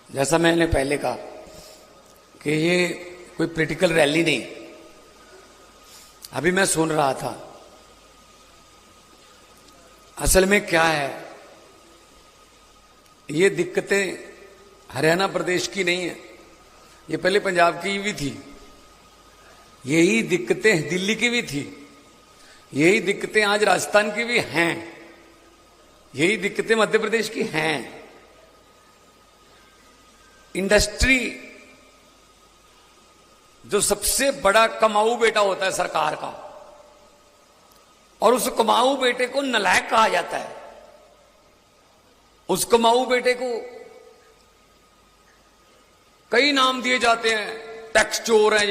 जैसा मैंने पहले कहा कि ये कोई पॉलिटिकल रैली नहीं। अभी मैं सुन रहा था, असल में क्या है, ये दिक्कतें हरियाणा प्रदेश की नहीं है, ये पहले पंजाब की भी थी, यही दिक्कतें दिल्ली की भी थी, यही दिक्कतें आज राजस्थान की भी हैं, यही दिक्कतें मध्य प्रदेश की हैं। इंडस्ट्री जो सबसे बड़ा कमाऊ बेटा होता है सरकार का, और उस कमाऊ बेटे को नालायक कहा जाता है। उस कमाऊ बेटे को कई नाम दिए जाते हैं, टैक्स चोर है,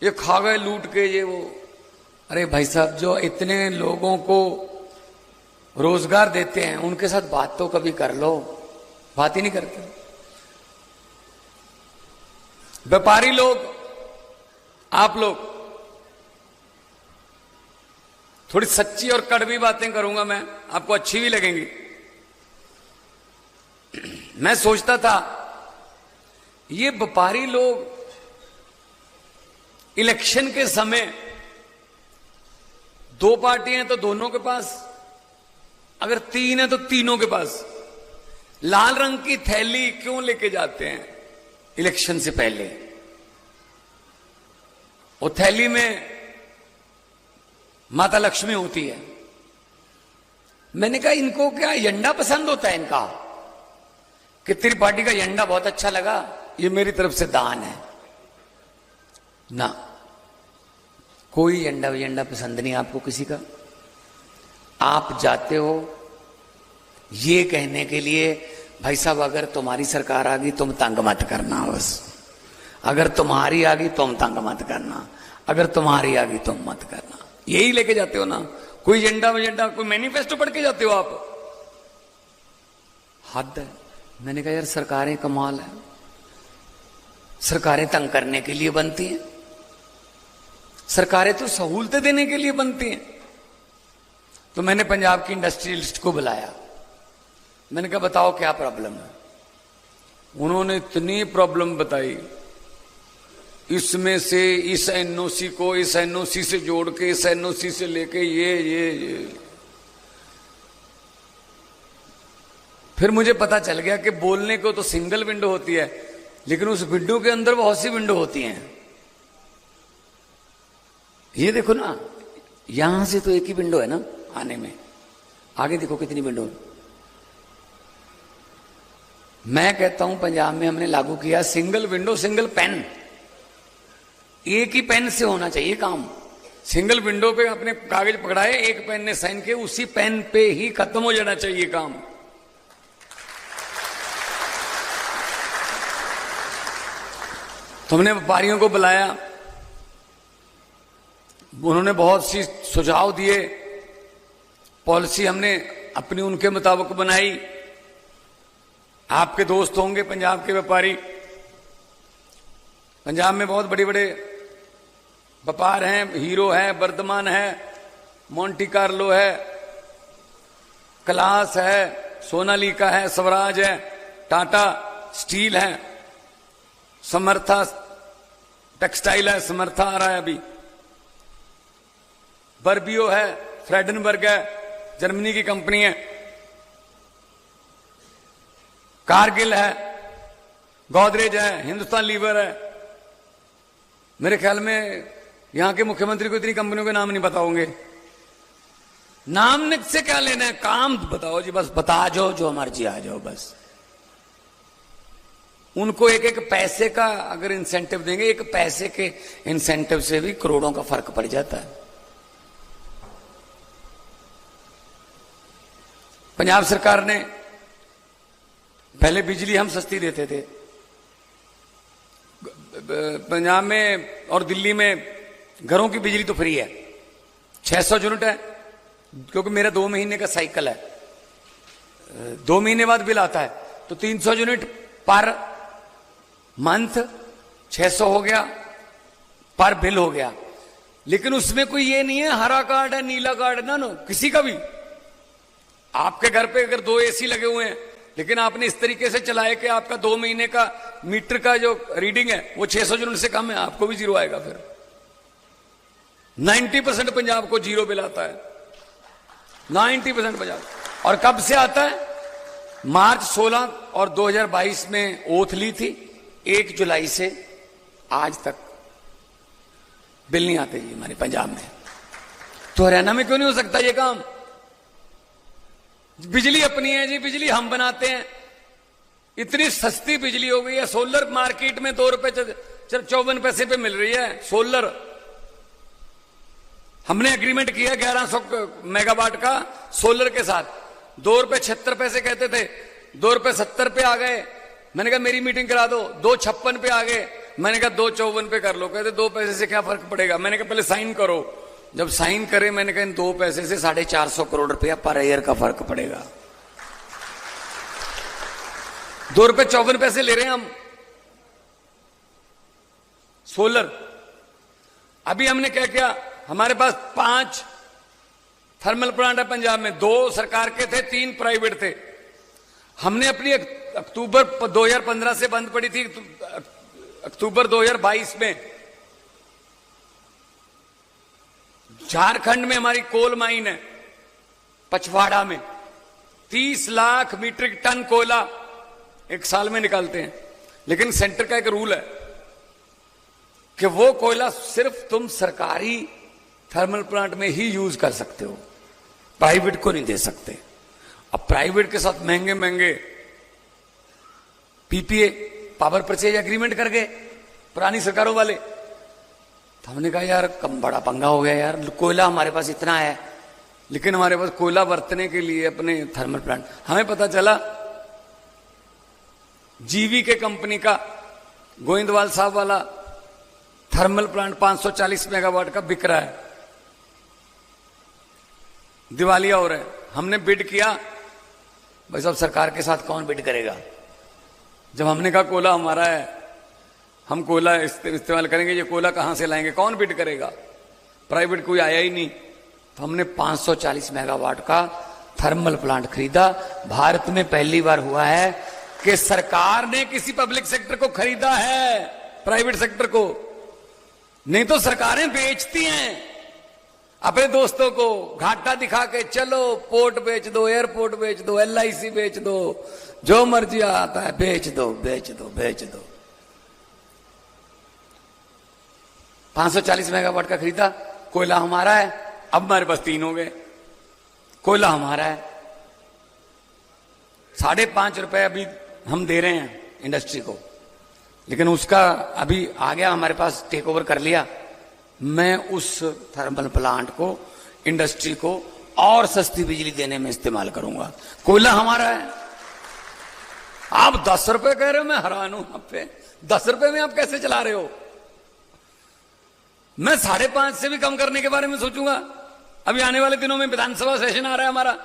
ये खा गए लूट के, ये वो। अरे भाई साहब, जो इतने लोगों को रोजगार देते हैं उनके साथ बात तो कभी कर लो, बात ही नहीं करते। व्यापारी लोग, आप लोग, थोड़ी सच्ची और कड़वी बातें करूंगा मैं, आपको अच्छी भी लगेंगी। मैं सोचता था ये व्यापारी लोग इलेक्शन के समय, दो पार्टियां हैं तो दोनों के पास, अगर तीन है तो तीनों के पास लाल रंग की थैली क्यों लेके जाते हैं इलेक्शन से पहले? वो थैली में माता लक्ष्मी होती है। मैंने कहा इनको क्या झंडा पसंद होता है इनका, कि त्रिपाठी का झंडा बहुत अच्छा लगा, ये मेरी तरफ से दान है ना। कोई झंडा पसंद नहीं आपको किसी का। आप जाते हो ये कहने के लिए, भाई साहब अगर तुम्हारी सरकार आ गई तुम तंग मत करना, बस अगर तुम्हारी आ गई तुम तंग मत करना, अगर तुम्हारी आ गई तुम मत करना, यही लेके जाते हो ना। कोई एजेंडा कोई मैनिफेस्टो पढ़ के जाते हो आप, हद है। मैंने कहा यार सरकारें कमाल है, सरकारें तंग करने के लिए बनती हैं, सरकारें तो सहूलतें देने के लिए बनती हैं। तो मैंने पंजाब की इंडस्ट्रियलिस्ट को बुलाया, मैंने कहा बताओ क्या प्रॉब्लम है। उन्होंने इतनी प्रॉब्लम बताई, इसमें से इस एनओसी को इस एनओसी से जोड़ के, इस एनओसी से लेके ये फिर मुझे पता चल गया कि बोलने को तो सिंगल विंडो होती है, लेकिन उस विंडो के अंदर बहुत सी विंडो होती हैं। ये देखो ना, यहां से तो एक ही विंडो है ना आने में, आगे देखो कितनी विंडो है। मैं कहता हूं पंजाब में हमने लागू किया सिंगल विंडो सिंगल पेन, एक ही पेन से होना चाहिए काम। सिंगल विंडो पे अपने कागज पकड़ाए, एक पेन ने साइन किए, उसी पेन पे ही खत्म हो जाना चाहिए काम। तुमने व्यापारियों को बुलाया, उन्होंने बहुत सी सुझाव दिए, पॉलिसी हमने अपनी उनके मुताबिक बनाई। आपके दोस्त होंगे पंजाब के व्यापारी, पंजाब में बहुत बड़े बड़े व्यापार हैं, हीरो है, वर्धमान है, मोंटी कार्लो है, क्लास है, सोनालिका है, स्वराज है, टाटा स्टील है, समर्था टेक्सटाइल है, समर्था आ रहा है अभी, बर्बियो है, फ्रेडनबर्ग है, जर्मनी की कंपनी है, कारगिल है, गोदरेज है, हिंदुस्तान लीवर है। मेरे ख्याल में यहां के मुख्यमंत्री को इतनी कंपनियों के नाम नहीं पता होंगे। नाम से क्या लेना है, काम बताओ जी, बस बता जो मर्जी आ जाओ बस। उनको एक एक पैसे का अगर इंसेंटिव देंगे, एक पैसे के इंसेंटिव से भी करोड़ों का फर्क पड़ जाता है। पंजाब सरकार ने पहले बिजली हम सस्ती देते थे, पंजाब में और दिल्ली में घरों की बिजली तो फ्री है, 600 यूनिट है, क्योंकि मेरा 2 महीने का साइकिल है, 2 महीने बाद बिल आता है, तो 300 यूनिट पर मंथ, 600 हो गया पर बिल हो गया। लेकिन उसमें कोई ये नहीं है हरा कार्ड है नीला कार्ड है, ना किसी का भी। आपके घर पे अगर 2 एसी लगे हुए हैं लेकिन आपने इस तरीके से चलाया कि आपका 2 महीने का मीटर का जो रीडिंग है वो 600 यूनिट से कम है, आपको भी जीरो आएगा। फिर 90% पंजाब को जीरो बिल आता है, 90% पंजाब। और कब से आता है? मार्च 16 और 2022 में ओथ ली थी, 1 जुलाई से आज तक बिल नहीं आते जी हमारे पंजाब में। तो हरियाणा में क्यों नहीं हो सकता ये काम? बिजली अपनी है जी, बिजली हम बनाते हैं। इतनी सस्ती बिजली हो गई है, सोलर मार्केट में 2 रुपए 54 पैसे पे मिल रही है सोलर। हमने एग्रीमेंट किया 1100 मेगावाट का सोलर के साथ, 2 रुपए 76 पैसे कहते थे, 2 रुपए 70 पे आ गए। मैंने कहा मेरी मीटिंग करा दो, 256 पे आ गए। मैंने कहा 254 पे कर लो। कहते 2 पैसे से क्या फर्क पड़ेगा। मैंने कहा पहले साइन करो। जब साइन करे मैंने कहा इन 2 पैसे से 450 करोड़ रुपया पर ईयर का फर्क पड़ेगा। 2 रुपए 54 पैसे ले रहे हैं हम सोलर। अभी हमने क्या किया, हमारे पास 5 थर्मल प्लांट है पंजाब में, 2 सरकार के थे, 3 प्राइवेट थे। हमने अपनी अक्टूबर 2015 से बंद पड़ी थी, अक्टूबर 2022 में झारखंड में हमारी कोल माइन है पचवाड़ा में, 30 लाख मीट्रिक टन कोयला 1 साल में निकालते हैं। लेकिन सेंटर का एक रूल है कि वो कोयला सिर्फ तुम सरकारी थर्मल प्लांट में ही यूज कर सकते हो, प्राइवेट को नहीं दे सकते। अब प्राइवेट के साथ महंगे महंगे पीपीए, पावर परचेज एग्रीमेंट कर गए पुरानी सरकारों वाले। तो हमने कहा यार कम बड़ा पंगा हो गया यार, कोयला हमारे पास इतना है लेकिन हमारे पास कोयला बरतने के लिए अपने थर्मल प्लांट। हमें पता चला जीवी के कंपनी का गोविंदवाल साहब वाला थर्मल प्लांट 540 मेगावाट का बिक रहा है, दिवालिया हो रहा है। हमने बिड किया, भाई साहब सरकार के साथ कौन बिड करेगा। जब हमने कहा कोयला हमारा है, हम कोयला इस्तेमाल करेंगे, ये कोयला कहां से लाएंगे, कौन बिड करेगा। प्राइवेट कोई आया ही नहीं। तो हमने 540 मेगावाट का थर्मल प्लांट खरीदा। भारत में पहली बार हुआ है कि सरकार ने किसी पब्लिक सेक्टर को खरीदा है प्राइवेट सेक्टर को। नहीं तो सरकारें बेचती हैं अपने दोस्तों को घाटा दिखा के, चलो पोर्ट बेच दो, एयरपोर्ट बेच दो, LIC बेच दो, जो मर्जी आता है बेच दो बेच दो बेच दो। 540 मेगावाट का खरीदा, कोयला हमारा है। अब हमारे पास 3 हो गए, कोयला हमारा है। 5.5 रुपए अभी हम दे रहे हैं इंडस्ट्री को, लेकिन उसका अभी आ गया हमारे पास, टेक ओवर कर लिया। मैं उस थर्मल प्लांट को, इंडस्ट्री को और सस्ती बिजली देने में इस्तेमाल करूंगा। कोयला हमारा है। आप 10 रुपए कह रहे हो, मैं हैरान हूं आप पे। 10 रुपए में आप कैसे चला रहे हो? मैं 5.5 से भी कम करने के बारे में सोचूंगा। अभी आने वाले दिनों में विधानसभा सेशन आ रहा है हमारा।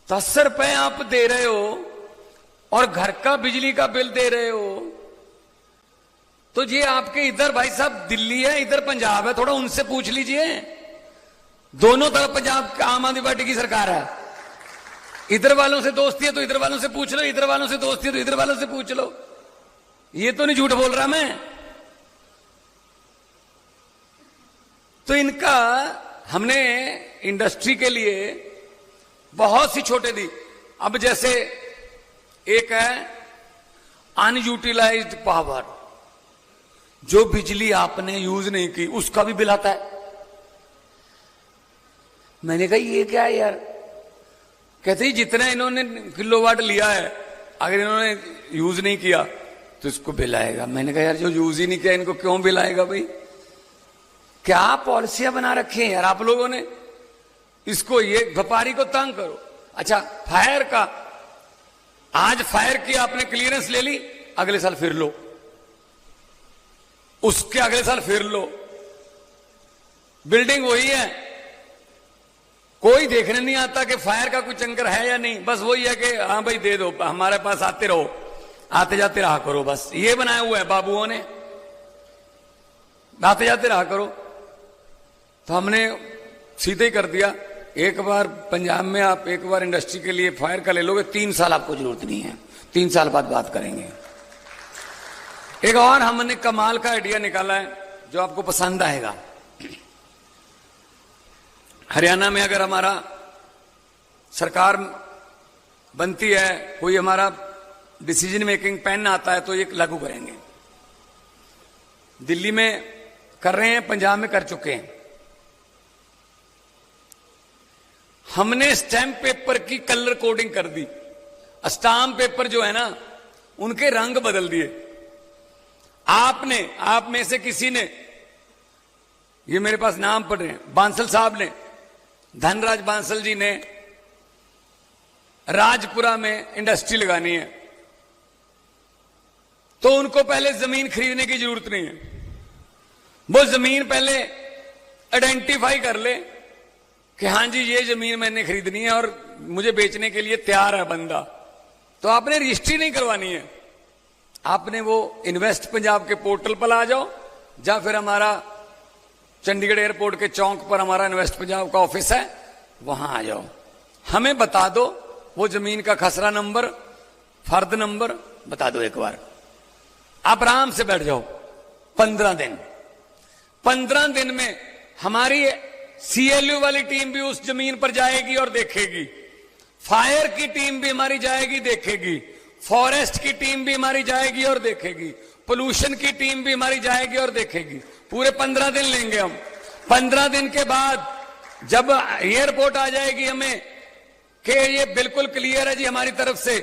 10 रुपए आप दे रहे हो और घर का बिजली का बिल दे रहे हो, तो ये आपके इधर भाई साहब दिल्ली है, इधर पंजाब है, थोड़ा उनसे पूछ लीजिए। दोनों तरफ पंजाब का आम आदमी पार्टी की सरकार है। इधर वालों से दोस्ती है तो इधर वालों से पूछ लो, इधर वालों से दोस्ती है तो इधर वालों से पूछ लो। ये तो नहीं झूठ बोल रहा मैं। तो इनका हमने इंडस्ट्री के लिए बहुत सी छोटे दी। अब जैसे एक है अनयूटिलाइज्ड पावर, जो बिजली आपने यूज नहीं की उसका भी बिल आता है। मैंने कहा ये क्या है यार। कहते ही जितना इन्होंने किलोवाट लिया है अगर इन्होंने यूज नहीं किया तो इसको बिल आएगा। मैंने कहा यार जो यूज ही नहीं किया इनको क्यों बिल आएगा भाई। क्या पॉलिसियां बना रखी हैं यार आप लोगों ने। इसको ये व्यापारी को तंग करो। अच्छा फायर का, आज फायर की आपने क्लियरेंस ले ली, अगले साल फिर लो, उसके अगले साल फिर लो। बिल्डिंग वही है, कोई देखने नहीं आता कि फायर का कुछ अंकर है या नहीं। बस वही है कि हाँ भाई दे दो, हमारे पास आते रहो, आते जाते रहा करो। बस ये बनाया हुआ है बाबुओं ने, आते जाते रहा करो। तो हमने सीधे ही कर दिया एक बार पंजाब में आप एक बार इंडस्ट्री के लिए फायर का ले लोगे, 3 साल आपको जरूरत नहीं है, 3 साल बाद बात करेंगे। एक और हमने कमाल का आइडिया निकाला है जो आपको पसंद आएगा। हरियाणा में अगर हमारा सरकार बनती है, कोई हमारा डिसीजन मेकिंग पेन आता है तो ये लागू करेंगे। दिल्ली में कर रहे हैं, पंजाब में कर चुके हैं। हमने स्टैंप पेपर की कलर कोडिंग कर दी। स्टाम्प पेपर जो है ना, उनके रंग बदल दिए। आपने, आप में से किसी ने, ये मेरे पास नाम पढ़ रहे हैं, बांसल साहब ने, धनराज बांसल जी ने राजपुरा में इंडस्ट्री लगानी है, तो उनको पहले जमीन खरीदने की जरूरत नहीं है। वो जमीन पहले आइडेंटिफाई कर ले कि हां जी ये जमीन मैंने खरीदनी है और मुझे बेचने के लिए तैयार है बंदा, तो आपने रजिस्ट्री नहीं करवानी है। आपने वो इन्वेस्ट पंजाब के पोर्टल पर आ जाओ, या फिर हमारा चंडीगढ़ एयरपोर्ट के चौक पर हमारा इन्वेस्ट पंजाब का ऑफिस है, वहां आ जाओ, हमें बता दो वो जमीन का खसरा नंबर, फर्द नंबर बता दो एक बार, आप आराम से बैठ जाओ। 15 दिन में हमारी सीएलयू वाली टीम भी उस जमीन पर जाएगी और देखेगी, फायर की टीम भी हमारी जाएगी देखेगी, फॉरेस्ट की टीम भी हमारी जाएगी और देखेगी, पोल्यूशन की टीम भी हमारी जाएगी और देखेगी। पूरे 15 दिन लेंगे हम। 15 दिन के बाद जब एयरपोर्ट आ जाएगी हमें कि ये बिल्कुल क्लियर है जी, हमारी तरफ से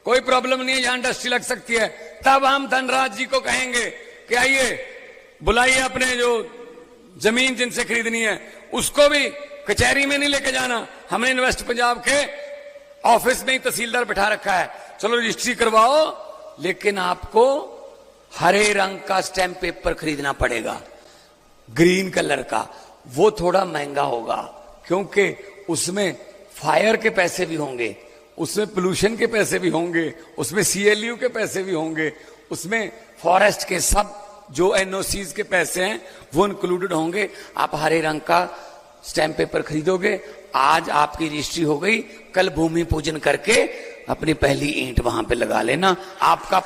कोई प्रॉब्लम नहीं है, यहां इंडस्ट्री लग सकती है, तब हम धनराज जी को कहेंगे कि आइए बुलाइए अपने जो जमीन जिनसे खरीदनी है, उसको भी कचहरी में नहीं लेके जाना, हमने इन्वेस्ट पंजाब के ऑफिस में ही तहसीलदार बिठा रखा है, चलो रजिस्ट्री करवाओ, लेकिन आपको हरे रंग का स्टैंप पेपर खरीदना पड़ेगा, ग्रीन कलर का। वो थोड़ा महंगा होगा क्योंकि उसमें फायर के पैसे भी होंगे, उसमें पोल्यूशन के पैसे भी होंगे, उसमें सीएलयू के पैसे भी होंगे, उसमें फॉरेस्ट के सब जो एनओसीज के पैसे हैं वो इंक्लूडेड होंगे। आप हरे रंग का स्टैंप पेपर खरीदोगे, आज आपकी रजिस्ट्री हो गई, कल भूमि पूजन करके अपनी पहली ईंट वहां पे लगा लेना। आपका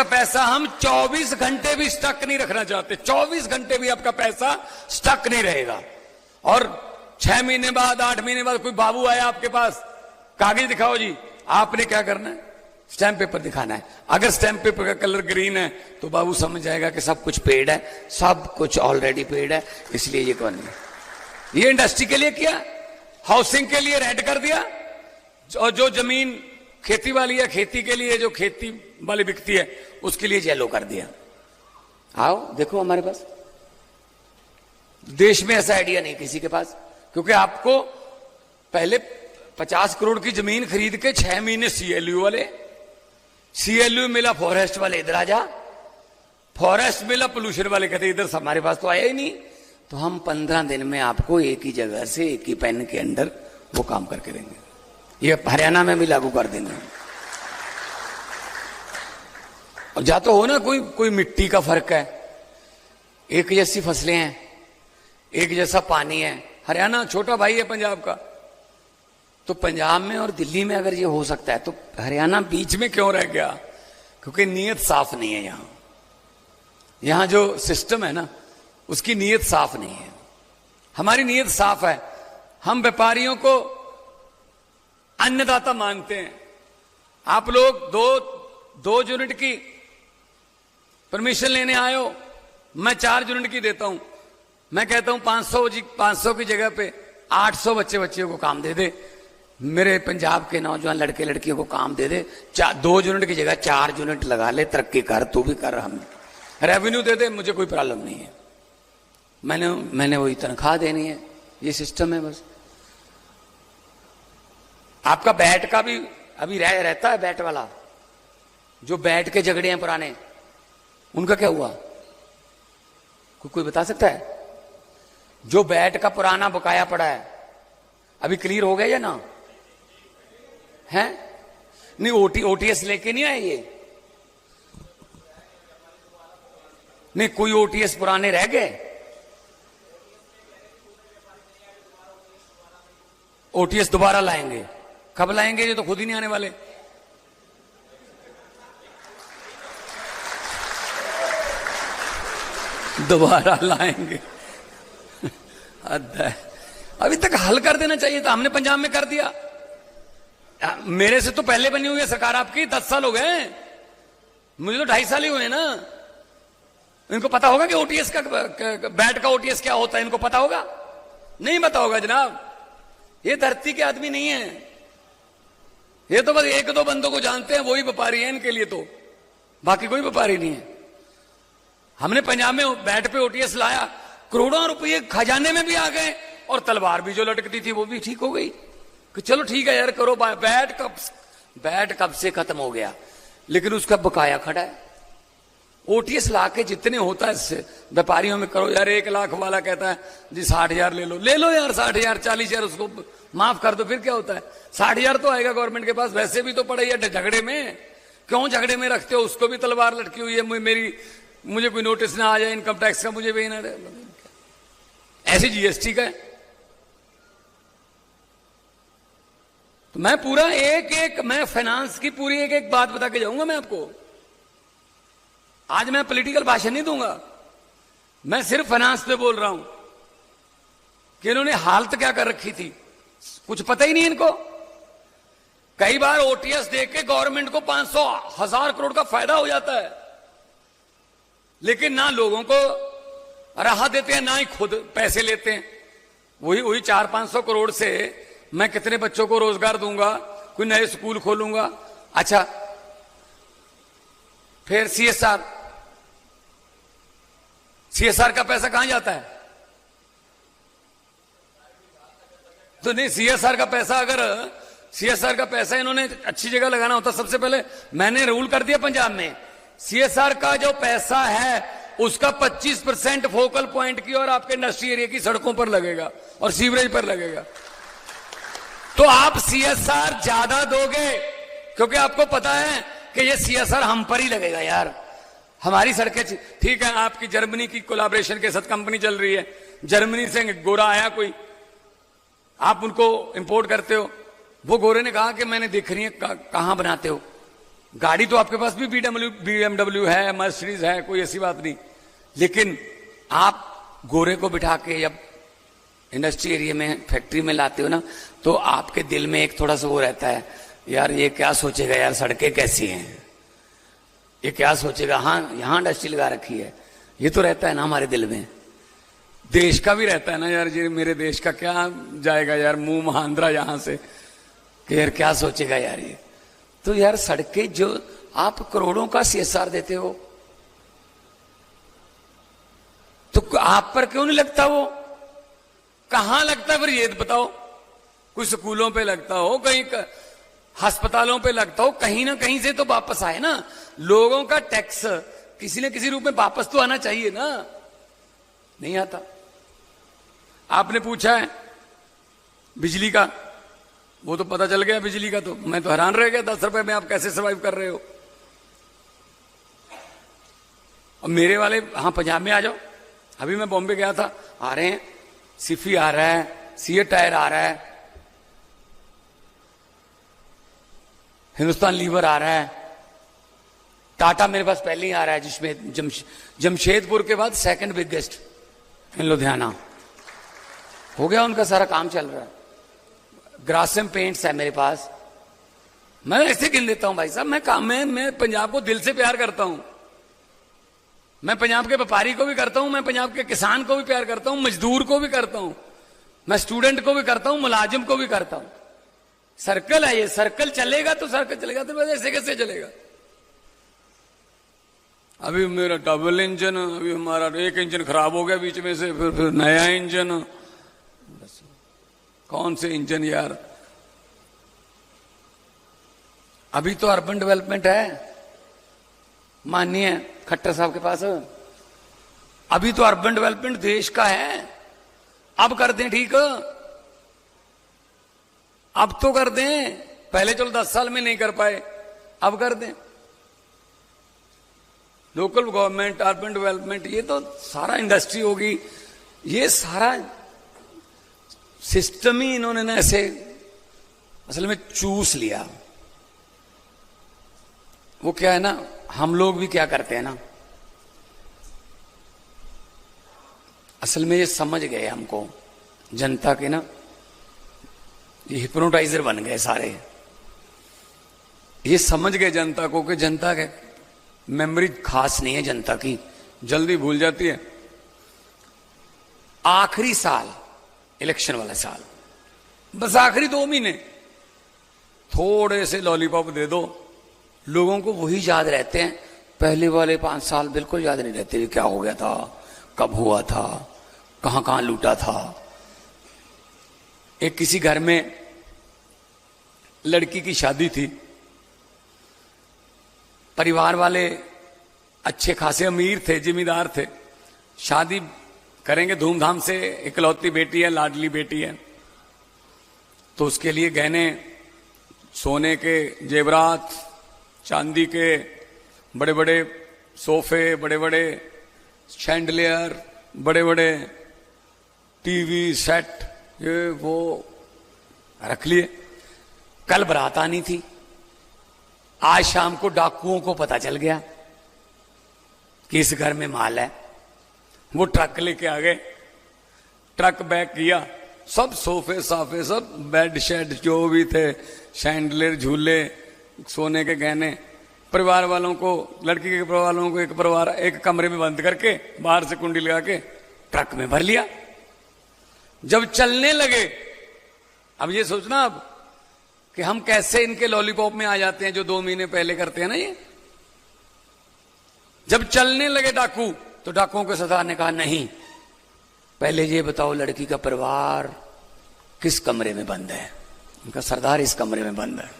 पैसा हम 24 घंटे भी स्टक नहीं रखना चाहते, 24 घंटे भी आपका पैसा स्टक नहीं रहेगा। और 6 महीने बाद, 8 महीने बाद कोई बाबू आया आपके पास, कागज दिखाओ जी, आपने क्या करना है, स्टैंप पेपर दिखाना है। अगर स्टैंप पेपर का कलर ग्रीन है तो बाबू समझ जाएगा कि सब कुछ पेड है, सब कुछ ऑलरेडी पेड है, इसलिए ये कौन है। ये इंडस्ट्री के लिए किया, हाउसिंग के लिए रेड कर दिया, और जो जमीन खेती वाली है, खेती के लिए जो खेती वाली बिकती है उसके लिए येलो कर दिया। आओ देखो हमारे पास, देश में ऐसा आइडिया नहीं किसी के पास, क्योंकि आपको पहले 50 करोड़ की जमीन खरीद के 6 महीने सीएलयू वाले, सीएलयू मिला फॉरेस्ट वाले इधर आ जा, फॉरेस्ट मिला पोल्यूशन वाले कहते इधर हमारे पास तो आया ही नहीं। तो हम 15 दिन में आपको एक ही जगह से एक ही पेन के अंदर वो काम करके देंगे। ये हरियाणा में भी लागू कर देंगे। और जा तो हो ना, कोई मिट्टी का फर्क है, एक जैसी फसलें हैं, एक जैसा पानी है। हरियाणा छोटा भाई है पंजाब का, तो पंजाब में और दिल्ली में अगर ये हो सकता है तो हरियाणा बीच में क्यों रह गया? क्योंकि नीयत साफ नहीं है। यहां जो सिस्टम है ना, उसकी नीयत साफ नहीं है। हमारी नीयत साफ है, हम व्यापारियों को अन्नदाता मानते हैं। आप लोग दो यूनिट की परमिशन लेने आए हो, मैं 4 यूनिट की देता हूं। मैं कहता हूं 500 की जगह पे 800 बच्चियों को काम दे दे, मेरे पंजाब के नौजवान लड़के लड़कियों को काम दे दे। 2 यूनिट की जगह 4 यूनिट लगा ले, तरक्की कर, तू भी कर, हम रेवेन्यू दे दे, मुझे कोई प्रॉब्लम नहीं है। मैंने वही तनख्वाह देनी है, ये सिस्टम है बस। आपका बैट का भी अभी रहता है, बैट वाला जो बैट के झगड़े हैं पुराने, उनका क्या हुआ? कोई बता सकता है? जो बैट का पुराना बकाया पड़ा है अभी क्लियर हो गया या ना है? नहीं, ओटीएस लेके नहीं आए ये? नहीं, कोई ओटीएस पुराने रह गए? ओटीएस दोबारा लाएंगे। कब लाएंगे? ये तो खुद ही नहीं आने वाले। दोबारा लाएंगे। अभी तक हल कर देना चाहिए था, हमने पंजाब में कर दिया। मेरे से तो पहले बनी हुई है सरकार आपकी, 10 साल हो गए, मुझे तो 2.5 साल ही हुए ना। इनको पता होगा कि ओटीएस का, बैट का ओटीएस क्या होता है, इनको पता होगा? नहीं पता होगा जनाब। ये धरती के आदमी नहीं है, ये तो बस 1-2 बंदों को जानते हैं, वही व्यापारी है इनके लिए, तो बाकी कोई व्यापारी नहीं है। हमने पंजाब में बैट पे ओटीएस लाया, करोड़ों रुपए खजाने में भी आ गए, और तलवार भी जो लटकती थी वो भी ठीक हो गई कि चलो ठीक है यार करो। बैट कब से खत्म हो गया, लेकिन उसका बकाया खड़ा है। ओटीएस ला के जितने होता है व्यापारियों में करो यार। 1 लाख वाला कहता है जी 60,000 ले लो यार, 60,000 40,000 उसको माफ कर दो, फिर क्या होता है? 60,000 तो आएगा गवर्नमेंट के पास, वैसे भी तो पड़े है झगड़े में। क्यों झगड़े में रखते हो? उसको भी तलवार लटकी हुई है, मुझे कोई नोटिस ना आ जाए इनकम टैक्स का, मुझे भी ना। ऐसे जीएसटी का है। तो मैं पूरा मैं फाइनेंस की पूरी एक बात बता के जाऊंगा मैं आपको। आज मैं पॉलिटिकल भाषण नहीं दूंगा, मैं सिर्फ फाइनेंस पे बोल रहा हूं कि इन्होंने हालत क्या कर रखी थी, कुछ पता ही नहीं इनको। कई बार ओटीएस दे के गवर्नमेंट को 500,000 करोड़ का फायदा हो जाता है, लेकिन ना लोगों को राहत देते हैं, ना ही खुद पैसे लेते हैं। वही 400-500 करोड़ से मैं कितने बच्चों को रोजगार दूंगा, कोई नए स्कूल खोलूंगा। अच्छा, फिर सीएसआर का पैसा कहां जाता है? तो नहीं, सीएसआर का पैसा इन्होंने अच्छी जगह लगाना होता। सबसे पहले मैंने रूल कर दिया पंजाब में, सीएसआर का जो पैसा है उसका 25% फोकल पॉइंट की और आपके इंडस्ट्री एरिया की सड़कों पर लगेगा और सीवरेज पर लगेगा। तो आप सीएसआर ज्यादा दोगे, क्योंकि आपको पता है कि ये सीएसआर हम पर ही लगेगा यार। हमारी सड़कें ठीक है, आपकी जर्मनी की कोलैबोरेशन के साथ कंपनी चल रही है, जर्मनी से गोरा आया कोई, आप उनको इंपोर्ट करते हो। वो गोरे ने कहा कि मैंने देख रही है कहां बनाते हो। गाड़ी तो आपके पास भी बीएमडब्ल्यू है, मर्सिडीज है, कोई ऐसी बात नहीं, लेकिन आप गोरे को बिठा के जब इंडस्ट्री एरिया में फैक्ट्री में लाते हो ना, तो आपके दिल में एक थोड़ा सा वो रहता है, यार ये क्या सोचेगा, यार सड़कें कैसी हैं, ये क्या सोचेगा, हाँ यहां इंडस्ट्री लगा रखी है, ये तो रहता है ना हमारे दिल में। देश का भी रहता है ना यार, ये मेरे देश का क्या जाएगा यार मुंह महांद्रा यहां से, कि यार क्या सोचेगा यार ये। तो यार सड़कें जो आप करोड़ों का सीएसआर देते हो, तो आप पर क्यों नहीं लगता? वो कहां लगता है फिर ये बताओ? कुछ स्कूलों पे लगता हो, कहीं अस्पतालों पे लगता हो, कहीं ना कहीं से तो वापस आए ना। लोगों का टैक्स किसी न किसी रूप में वापस तो आना चाहिए ना, नहीं आता। आपने पूछा है बिजली का, वो तो पता चल गया बिजली का, तो मैं तो हैरान रह गया, 10 रुपए में आप कैसे सर्वाइव कर रहे हो। और मेरे वाले, हाँ पंजाब में आ जाओ, अभी मैं बॉम्बे गया था, आ रहे हैं, सिफी आ रहा है, सीएट टायर आ रहा है, हिंदुस्तान लीवर आ रहा है, टाटा मेरे पास पहले ही आ रहा है, जिसमें जमशेदपुर के बाद 2nd बिगेस्ट इन लुधियाना हो गया, उनका सारा काम चल रहा है। ग्रासिम पेंट्स है मेरे पास, मैं ऐसे गिन देता हूं भाई साहब। मैं पंजाब को दिल से प्यार करता हूं, मैं पंजाब के व्यापारी को भी करता हूं, मैं पंजाब के किसान को भी प्यार करता हूं, मजदूर को भी करता हूं, मैं स्टूडेंट को भी करता हूं, मुलाजिम को भी करता हूं। सर्कल है ये, सर्कल चलेगा तो सर्कल चलेगा, तो ऐसे कैसे चलेगा? अभी मेरा डबल इंजन, अभी हमारा एक इंजन खराब हो गया बीच में से, फिर नया इंजन, कौन से इंजन यार। अभी तो अर्बन डेवलपमेंट है, माननीय खट्टर साहब के पास, अभी तो अर्बन डेवलपमेंट देश का है। अब कर दें, ठीक, अब तो कर दें, पहले चलो 10 साल में नहीं कर पाए, अब कर दें। लोकल गवर्नमेंट, अर्बन डेवलपमेंट, ये तो सारा इंडस्ट्री होगी, ये सारा सिस्टम ही इन्होंने ना ऐसे असल में चूस लिया। वो क्या है ना, हम लोग भी क्या करते हैं ना, असल में ये समझ गए हमको जनता के ना, ये हिप्नोटाइजर बन गए सारे। ये समझ गए जनता को कि जनता के मेमोरी खास नहीं है, जनता की जल्दी भूल जाती है। आखिरी साल, इलेक्शन वाला साल, बस आखिरी 2 महीने थोड़े से लॉलीपॉप दे दो, लोगों को वही याद रहते हैं। पहले वाले 5 साल बिल्कुल याद नहीं रहते, क्या हो गया था, कब हुआ था, कहां कहां लूटा था। एक किसी घर में लड़की की शादी थी, परिवार वाले अच्छे खासे अमीर थे, जिम्मेदार थे, शादी करेंगे धूमधाम से, इकलौती बेटी है, लाडली बेटी है, तो उसके लिए गहने, सोने के जेवरात, चांदी के बड़े बड़े सोफे, बड़े बड़े शैंडलियर, बड़े बड़े टीवी सेट, ये वो रख लिए। कल बारात आनी थी, आज शाम को डाकुओं को पता चल गया कि इस घर में माल है। वो ट्रक लेके आ गए, ट्रक बैक किया, सब सोफे साफे, सब बेड शेड जो भी थे, शैंडलियर, झूले, सोने के गहने, परिवार वालों को, लड़की के परिवार वालों को एक कमरे में बंद करके बाहर से कुंडी लगा के ट्रक में भर लिया। जब चलने लगे, अब ये सोचना अब कि हम कैसे इनके लॉलीपॉप में आ जाते हैं जो 2 महीने पहले करते हैं ना ये। जब चलने लगे डाकू, तो डाकुओं के सरदार ने कहा नहीं, पहले ये बताओ लड़की का परिवार किस कमरे में बंद है। उनका सरदार इस कमरे में बंद है,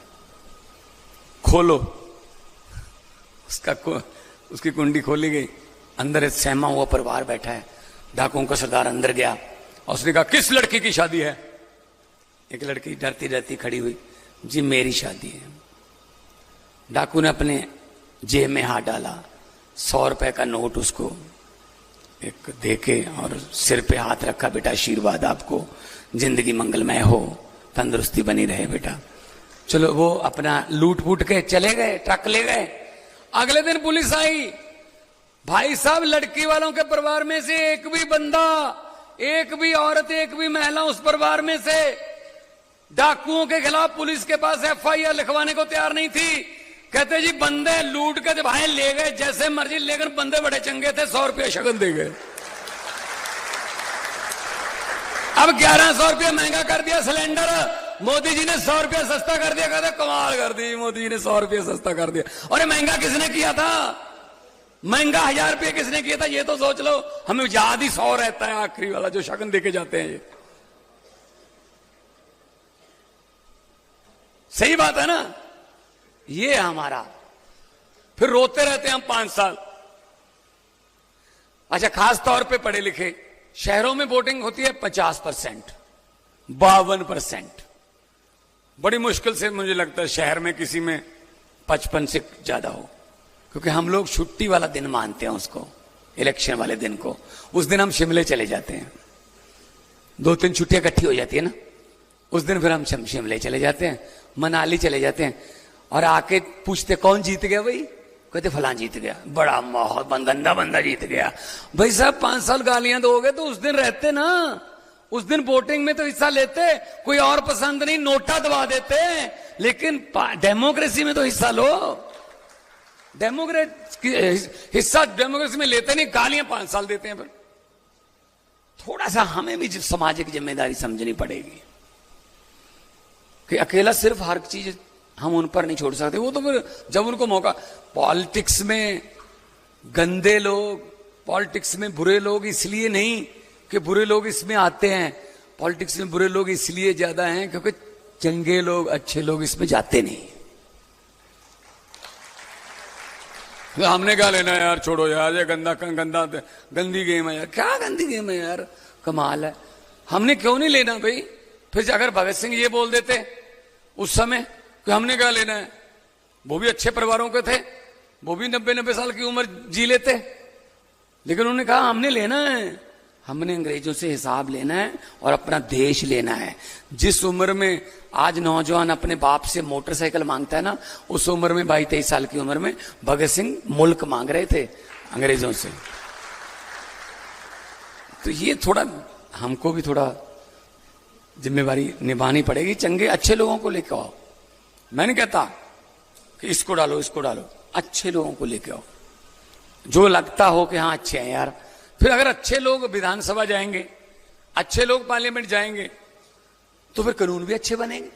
खोलो। उसकी कुंडी खोली गई, अंदर एक सहमा हुआ परिवार बैठा है। डाकुओं का सरदार अंदर गया और उसने कहा किस लड़की की शादी है। एक लड़की डरती डरती खड़ी हुई, जी मेरी शादी है। डाकू ने अपने जेब में हाथ डाला, 100 रुपए का नोट उसको एक देके और सिर पे हाथ रखा, बेटा आशीर्वाद आपको, जिंदगी मंगलमय हो, तंदुरुस्ती बनी रहे बेटा। चलो वो अपना लूट फूट के चले गए, ट्रक ले गए। अगले दिन पुलिस आई, भाई साहब लड़की वालों के परिवार में से एक भी बंदा, एक भी औरत, एक भी महिला उस परिवार में से डाकुओं के खिलाफ पुलिस के पास FIR लिखवाने को तैयार नहीं थी। कहते जी बंदे लूट के भाई ले गए जैसे मर्जी, लेकर बंदे बड़े चंगे थे, 100 रुपया शगन दे गए। अब 1100 रुपया महंगा कर दिया सिलेंडर, मोदी जी ने 100 रुपया सस्ता कर दिया। कहते कमाल कर दी, मोदी जी ने 100 रुपया सस्ता कर दिया। और ये महंगा किसने किया था? महंगा 1000 रुपये किसने किया था? ये तो सोच लो। हमें याद ही 100 रहता है, आखिरी वाला जो शगन देके जाते हैं। ये सही बात है ना? ये हमारा, फिर रोते रहते हैं हम 5 साल। अच्छा, खास तौर पे पढ़े लिखे शहरों में वोटिंग होती है 50%, 52%। बड़ी मुश्किल से मुझे लगता है शहर में किसी में 55 से ज्यादा हो, क्योंकि हम लोग छुट्टी वाला दिन मानते हैं उसको, इलेक्शन वाले दिन को। उस दिन हम शिमले चले जाते हैं, 2-3 छुट्टियां इकट्ठी हो जाती है ना, उस दिन फिर हम शिमले चले जाते हैं, मनाली चले जाते हैं, और आके पूछते कौन जीत गया भाई? कहते फलां जीत गया, बड़ा माहौल, गंदा बंदा जीत गया। भाई साहब 5 साल गालियां दोगे तो उस दिन रहते ना, उस दिन वोटिंग में तो हिस्सा लेते। कोई और पसंद नहीं, नोटा दबा देते, लेकिन डेमोक्रेसी में तो हिस्सा लो। हिस्सा डेमोक्रेसी में लेते नहीं, गालियां 5 साल देते हैं। फिर थोड़ा सा हमें भी सामाजिक जिम्मेदारी समझनी पड़ेगी कि अकेला सिर्फ हर चीज हम उन पर नहीं छोड़ सकते। वो तो फिर जब उनको मौका, पॉलिटिक्स में गंदे लोग, पॉलिटिक्स में बुरे लोग इसलिए नहीं कि बुरे लोग इसमें आते हैं, पॉलिटिक्स में बुरे लोग इसलिए ज्यादा हैं क्योंकि चंगे लोग, अच्छे लोग इसमें जाते नहीं। तो हमने क्या लेना है यार, छोड़ो यार, ये गंदी गेम है यार। क्या गंदी गेम है यार, कमाल है। हमने क्यों नहीं लेना भाई? फिर अगर भगत सिंह ये बोल देते उस समय कि हमने क्या लेना है, वो भी अच्छे परिवारों के थे, वो भी 90-90 साल की उम्र जी लेते, लेकिन उन्होंने कहा हमने लेना है, हमने अंग्रेजों से हिसाब लेना है और अपना देश लेना है। जिस उम्र में आज नौजवान अपने बाप से मोटरसाइकिल मांगता है ना, उस उम्र में 22-23 साल की उम्र में भगत सिंह मुल्क मांग रहे थे अंग्रेजों से। तो ये थोड़ा हमको भी थोड़ा जिम्मेवारी निभानी पड़ेगी। चंगे अच्छे लोगों को लेकर आओ। मैं नहीं कहता कि इसको डालो इसको डालो, अच्छे लोगों को लेकर आओ जो लगता हो कि हाँ अच्छे हैं यार। फिर अगर अच्छे लोग विधानसभा जाएंगे, अच्छे लोग पार्लियामेंट जाएंगे, तो फिर कानून भी अच्छे बनेंगे।